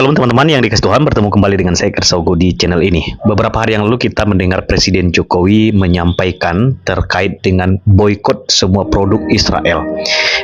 Shalom teman-teman yang dikasih Tuhan, bertemu kembali dengan saya Kersaugo di channel ini. Beberapa hari yang lalu kita mendengar Presiden Jokowi menyampaikan terkait dengan boikot semua produk Israel.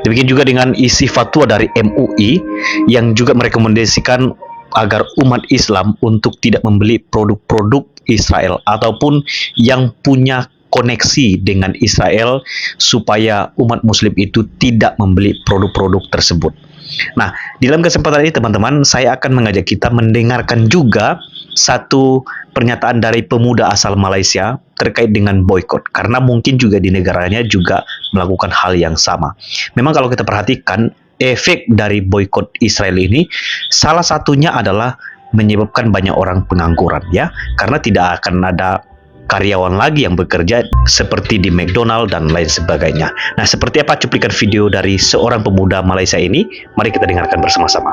Demikian juga dengan isi fatwa dari MUI yang juga merekomendasikan agar umat Islam untuk tidak membeli produk-produk Israel ataupun yang punya koneksi dengan Israel supaya umat muslim itu tidak membeli produk-produk tersebut. Nah, di dalam kesempatan ini teman-teman, saya akan mengajak kita mendengarkan juga satu pernyataan dari pemuda asal Malaysia terkait dengan boykot, karena mungkin juga di negaranya juga melakukan hal yang sama. Memang kalau kita perhatikan, efek dari boykot Israel ini salah satunya adalah menyebabkan banyak orang pengangguran, ya, karena tidak akan ada karyawan lagi yang bekerja seperti di McDonald dan lain sebagainya. Nah, seperti apa cuplikan video dari seorang pemuda Malaysia ini? Mari kita dengarkan bersama-sama.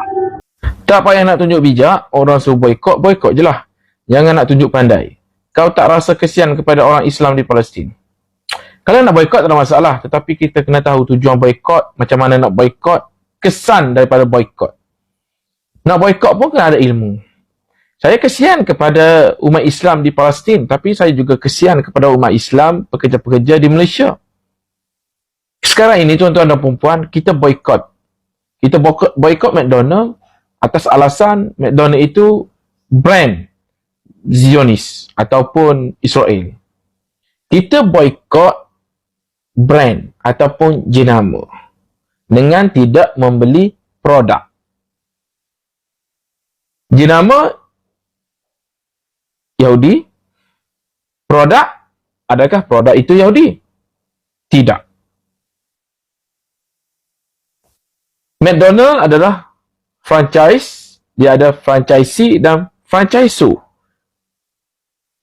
Tak payah nak tunjuk bijak, orang suruh boykot, boykot je lah. Jangan nak tunjuk pandai. Kau tak rasa kesian kepada orang Islam di Palestin? Kalau nak boykot tak ada masalah, tetapi kita kena tahu tujuan boykot, macam mana nak boykot, kesan daripada boykot. Nak boykot pun kena ada ilmu. Saya kesian kepada umat Islam di Palestin, tapi saya juga kesian kepada umat Islam pekerja-pekerja di Malaysia. Sekarang ini tuan-tuan dan puan-puan, kita boykot. Kita boykot McDonald atas alasan McDonald itu brand Zionis ataupun Israel. Kita boykot brand ataupun jenama dengan tidak membeli produk. Jenama Yahudi, produk, adakah produk itu Yahudi? Tidak. McDonald adalah franchise, dia ada franchisee dan franchisor.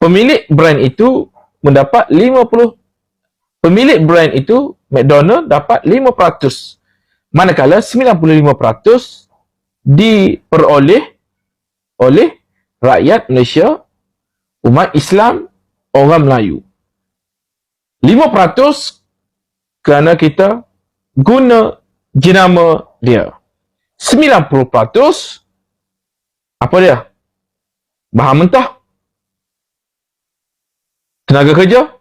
Pemilik brand itu mendapat 50%, pemilik brand itu McDonald dapat 5%, manakala 95% diperoleh oleh rakyat Malaysia, umat Islam, orang Melayu. 5% kerana kita guna jenama dia. 90% apa dia? Bahan mentah, tenaga kerja,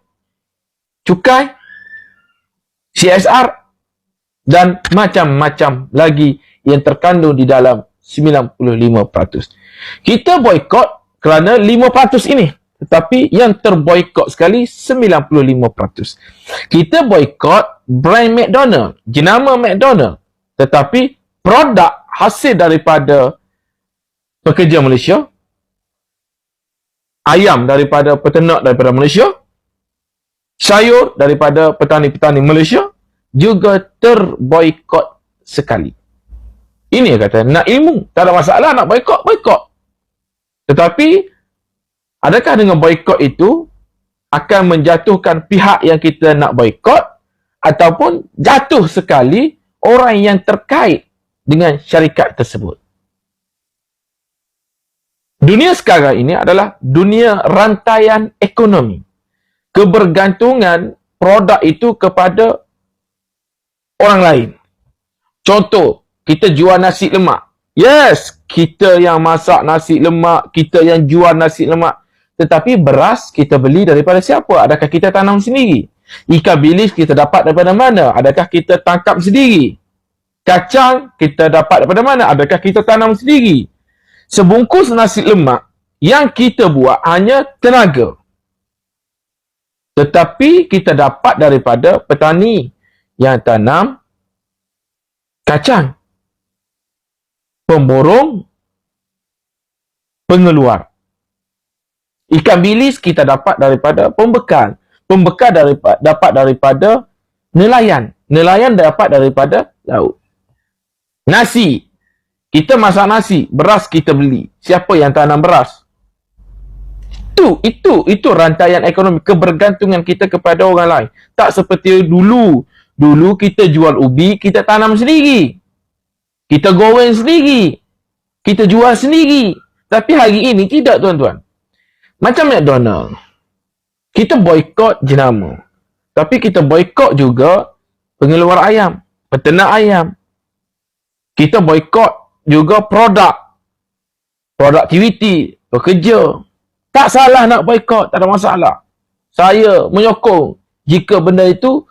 cukai, CSR dan macam-macam lagi yang terkandung di dalam 95%. Kita boykot kerana 5% ini. Tetapi yang terboykot sekali 95%. Kita boykot brand McDonald, jenama McDonald. Tetapi produk hasil daripada pekerja Malaysia, ayam daripada peternak daripada Malaysia, sayur daripada petani-petani Malaysia juga terboykot sekali. Ini kata, nak ilmu, tak ada masalah nak boykot, boykot. Tetapi, adakah dengan boykot itu akan menjatuhkan pihak yang kita nak boykot ataupun jatuh sekali orang yang terkait dengan syarikat tersebut? Dunia sekarang ini adalah dunia rantaian ekonomi. Kebergantungan produk itu kepada orang lain. Contoh, kita jual nasi lemak. Yes, kita yang masak nasi lemak, kita yang jual nasi lemak. Tetapi beras kita beli daripada siapa? Adakah kita tanam sendiri? Ikan bilis kita dapat daripada mana? Adakah kita tangkap sendiri? Kacang kita dapat daripada mana? Adakah kita tanam sendiri? Sebungkus nasi lemak yang kita buat hanya tenaga. Tetapi kita dapat daripada petani yang tanam kacang, pemborong, pengeluar. Ikan bilis kita dapat daripada pembekal. Pembekal dapat daripada nelayan. Nelayan dapat daripada laut. Nasi. Kita masak nasi. Beras kita beli. Siapa yang tanam beras? Itu rantaian ekonomi. Kebergantungan kita kepada orang lain. Tak seperti dulu. Dulu kita jual ubi, kita tanam sendiri. Kita goreng sendiri. Kita jual sendiri. Tapi hari ini tidak, tuan-tuan. Macam McDonald. Kita boykot jenama. Tapi kita boykot juga pengeluar ayam, peternak ayam. Kita boykot juga produk productivity, bekerja. Tak salah nak boykot, tak ada masalah. Saya menyokong jika benda itu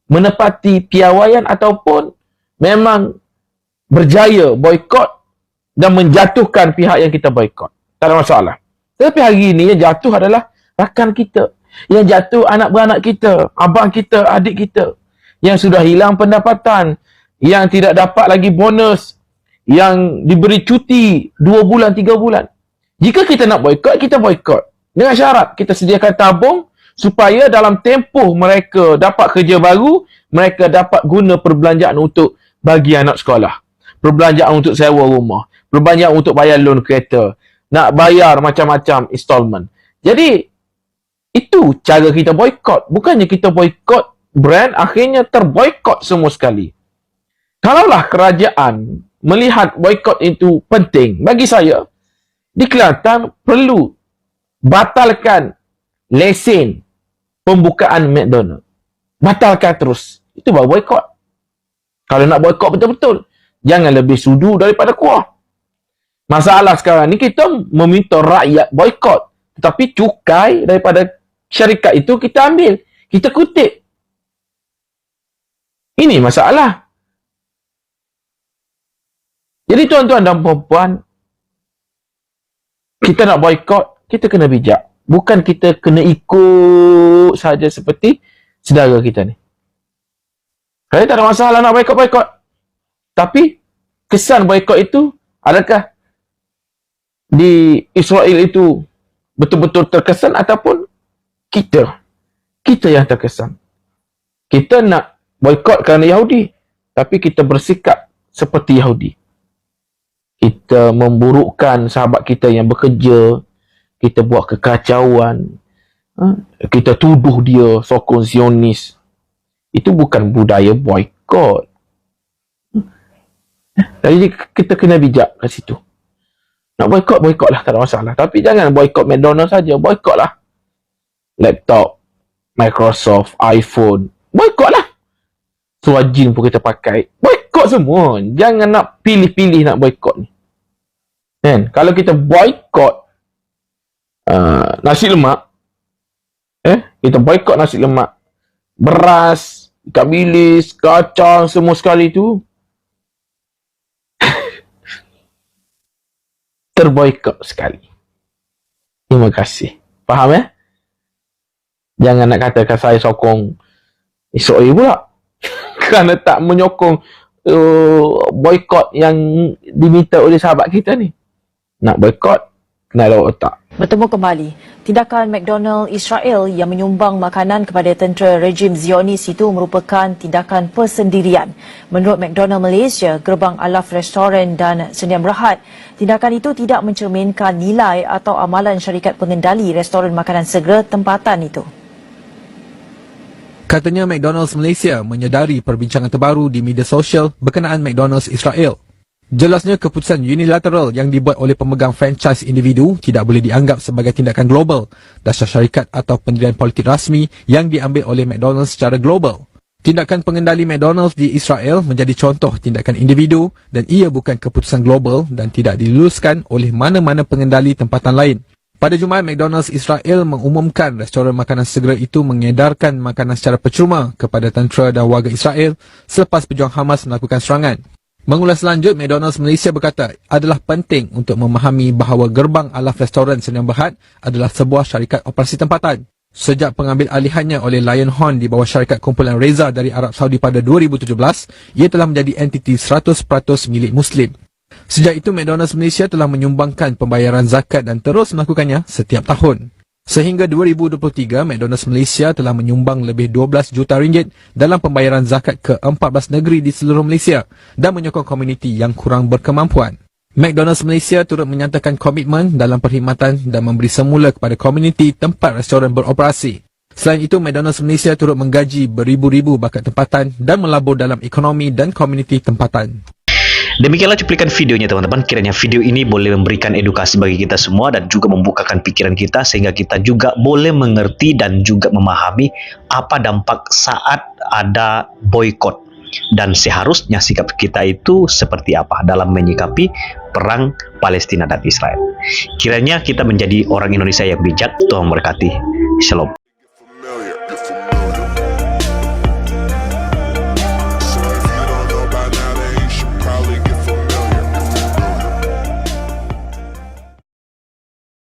menepati piawaian ataupun memang berjaya boykot dan menjatuhkan pihak yang kita boykot. Tak ada masalah. Tetapi hari ini yang jatuh adalah rakan kita. Yang jatuh anak beranak kita, abang kita, adik kita. Yang sudah hilang pendapatan, yang tidak dapat lagi bonus, yang diberi cuti 2 bulan, 3 bulan. Jika kita nak boykot, kita boykot. Dengan syarat kita sediakan tabung supaya dalam tempoh mereka dapat kerja baru, mereka dapat guna perbelanjaan untuk bagi anak sekolah. Perbelanjaan untuk sewa rumah. Perbelanjaan untuk bayar loan kereta. Nak bayar macam-macam installment. Jadi, itu cara kita boykot. Bukannya kita boykot brand, akhirnya terboykot semua sekali. Kalaulah kerajaan melihat boykot itu penting, bagi saya, di Kelantan perlu batalkan lesen pembukaan McDonald. Batalkan terus. Itu baru boykot. Kalau nak boykot betul-betul, jangan lebih sudu daripada kuah. Masalah sekarang ni kita meminta rakyat boykot, tetapi cukai daripada syarikat itu kita ambil, kita kutip. Ini masalah. Jadi tuan-tuan dan puan-puan, kita nak boykot, kita kena bijak. Bukan kita kena ikut saja seperti saudara kita ni. Saya tak ada masalah nak boykot-boykot. Tapi kesan boykot itu, adakah di Israel itu betul-betul terkesan ataupun kita yang terkesan? Kita nak boykot kerana Yahudi, tapi kita bersikap seperti Yahudi. Kita memburukkan sahabat kita yang bekerja, kita buat kekacauan, kita tuduh dia sokong Zionis. Itu bukan budaya boykot. Jadi kita kena bijak kat situ. Nak boykot, boykotlah, tak ada masalah. Tapi jangan boykot McDonald's saja, boykotlah laptop, Microsoft, iPhone, boykotlah. Suajin pun kita pakai, boykot semua. Jangan nak pilih-pilih nak boykot ni. Kan? Kalau kita boykot nasi lemak, kita boykot nasi lemak, beras, ikan bilis, kacang, semua sekali tu terboykot sekali. Terima kasih. Faham ya? Jangan nak katakan saya sokong Israel pula. Kerana tak menyokong boykot yang diminta oleh sahabat kita ni. Nak boykot, kena lawak otak. Bertemu kembali. Tindakan McDonald Israel yang menyumbang makanan kepada tentera rejim Zionis itu merupakan tindakan persendirian. Menurut McDonald Malaysia, gerbang alaf restoran dan senyum rehat, tindakan itu tidak mencerminkan nilai atau amalan syarikat pengendali restoran makanan segera tempatan itu. Katanya McDonald's Malaysia menyedari perbincangan terbaru di media sosial berkenaan McDonald's Israel. Jelasnya keputusan unilateral yang dibuat oleh pemegang franchise individu tidak boleh dianggap sebagai tindakan global, dasar syarikat atau pendirian politik rasmi yang diambil oleh McDonald's secara global. Tindakan pengendali McDonald's di Israel menjadi contoh tindakan individu dan ia bukan keputusan global dan tidak diluluskan oleh mana-mana pengendali tempatan lain. Pada Jumaat, McDonald's Israel mengumumkan restoran makanan segera itu mengedarkan makanan secara percuma kepada tentera dan warga Israel selepas pejuang Hamas melakukan serangan. Mengulas lanjut, McDonald's Malaysia berkata adalah penting untuk memahami bahawa gerbang alaf restoran Senyum Berhad adalah sebuah syarikat operasi tempatan. Sejak pengambil alihannya oleh Lion Horn di bawah syarikat kumpulan Reza dari Arab Saudi pada 2017, ia telah menjadi entiti 100% milik Muslim. Sejak itu, McDonald's Malaysia telah menyumbangkan pembayaran zakat dan terus melakukannya setiap tahun. Sehingga 2023, McDonald's Malaysia telah menyumbang lebih 12 juta ringgit dalam pembayaran zakat ke 14 negeri di seluruh Malaysia dan menyokong komuniti yang kurang berkemampuan. McDonald's Malaysia turut menyatakan komitmen dalam perkhidmatan dan memberi semula kepada komuniti tempat restoran beroperasi. Selain itu, McDonald's Malaysia turut menggaji beribu-ribu bakat tempatan dan melabur dalam ekonomi dan komuniti tempatan. Demikianlah cuplikan videonya teman-teman. Kiranya video ini boleh memberikan edukasi bagi kita semua dan juga membukakan pikiran kita sehingga kita juga boleh mengerti dan juga memahami apa dampak saat ada boykot. dan seharusnya sikap kita itu seperti apa dalam menyikapi perang Palestina dan Israel. Kiranya kita menjadi orang Indonesia yang bijak. Tuhan memberkati. Shalom.